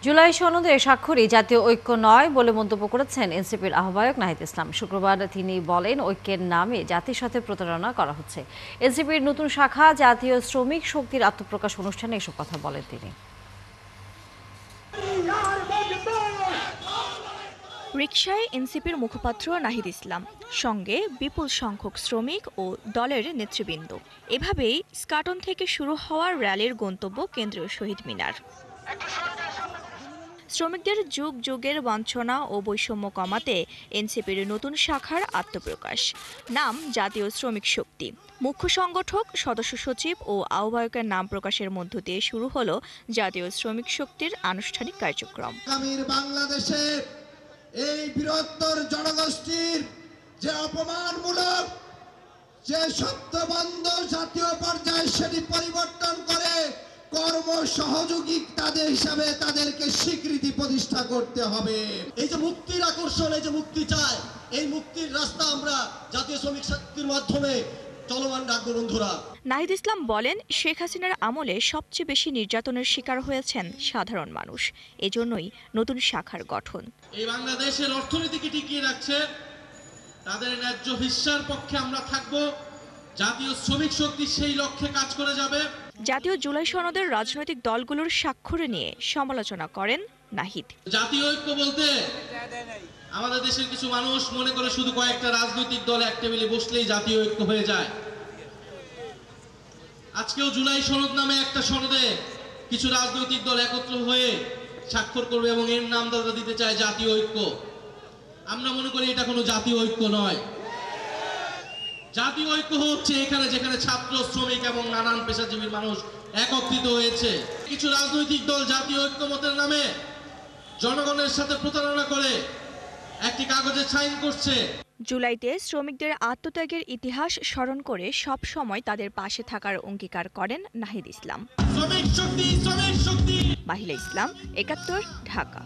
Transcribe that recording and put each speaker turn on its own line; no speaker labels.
জুলাই সনদে স্বাক্ষরই জাতীয় ঐক্য নয় বলে মন্তব্য করেছেন এনসিপির আহ্বায়ক নাহিদ ইসলাম। শুক্রবার তিনি বলেন, ঐক্যের নামে জাতির সাথে প্রতারণা করা হচ্ছে। এনসিপির নতুন শাখা জাতীয় শ্রমিক শক্তির আত্মপ্রকাশ অনুষ্ঠানে এসব কথা বলেন তিনি।
রিকশায় এনসিপির মুখপাত্র নাহিদ ইসলাম, সঙ্গে বিপুল সংখ্যক শ্রমিক ও দলের নেতৃবৃন্দ। এভাবেই স্কাটন থেকে শুরু হওয়া র্যালির গন্তব্য কেন্দ্রীয় শহীদ মিনার। শ্রমিকদের যুগ যুগের বঞ্চনা ও বৈষম্য কমাতে এনসিপির নতুন শাখার আত্মপ্রকাশ। নাম জাতীয় শ্রমিক শক্তি। মুখ্য সংগঠক, সদস্য সচিব ও আহ্বায়কের নাম প্রকাশের মধ্য দিয়ে শুরু হলো জাতীয় শ্রমিক শক্তির আনুষ্ঠানিক কার্যক্রম।
বাংলাদেশে এই বৃহত্তর জনগোষ্ঠীর যে অপমানমূলক যে শব্দবন্ধ জাতীয় পর্যায়ে সেটি পরিবর্তন করে কর্ম সহযোগী তাদের হিসাবে তাদেরকে স্বীকৃতি প্রতিষ্ঠা করতে হবে।
এই যে মুক্তির আকর্ষণ, এই যে মুক্তি চায়, এই মুক্তির রাস্তা আমরা জাতীয় শ্রমিক শক্তির মাধ্যমে চলমান রাখবো বন্ধুরা।
নাহিদ ইসলাম বলেন, শেখ হাসিনার আমলে সবচেয়ে বেশি নির্যাতনের শিকার হয়েছেন সাধারণ মানুষ। এজন্যই নতুন শাখার গঠন।
এই বাংলাদেশের অর্থনীতিকে টিকিয়ে রাখছে, তাদের ন্যায্য হিস্যার পক্ষে আমরা থাকব। জাতীয় শ্রমিক শক্তি সেই লক্ষ্যে কাজ করে যাবে।
জাতীয় জুলাই সনদের রাজনৈতিক দলগুলোর স্বাক্ষর নিয়ে সমালোচনা করেন নাহিদ।
জাতীয় ঐক্য বলতে আমাদের দেশের কিছু মানুষ মনে করে শুধু কয়েকটা রাজনৈতিক দল এক টেবিলে বসলেই জাতীয় ঐক্য হয়ে যায়। আজকেও জুলাই সনদ নামে একটা সনদে কিছু রাজনৈতিক দল একত্র হয়ে স্বাক্ষর করবে এবং এর নাম তারা দিতে চায় জাতীয় ঐক্য। আমরা মনে করি এটা কোনো জাতীয় ঐক্য নয়। জাতীয় ঐক্য হচ্ছে এখানে যেখানে ছাত্র, শ্রমিক এবং নানান পেশাজীবীর মানুষ একত্রিত হয়েছে। কিছু রাজনৈতিক দল জাতীয় ঐক্যমতের নামে জনগণের সাথে প্রতারণা করে একটি কাগজে সাইন করছে।
জুলাইতে শ্রমিকদের আত্মত্যাগের ইতিহাস স্মরণ করে সব সময় তাদের পাশে থাকার অঙ্গীকার করেন নাহিদ ইসলাম।
শ্রমিক শক্তি, শ্রমিক শক্তি।
মাহিলা ইসলাম, ৭১, ঢাকা।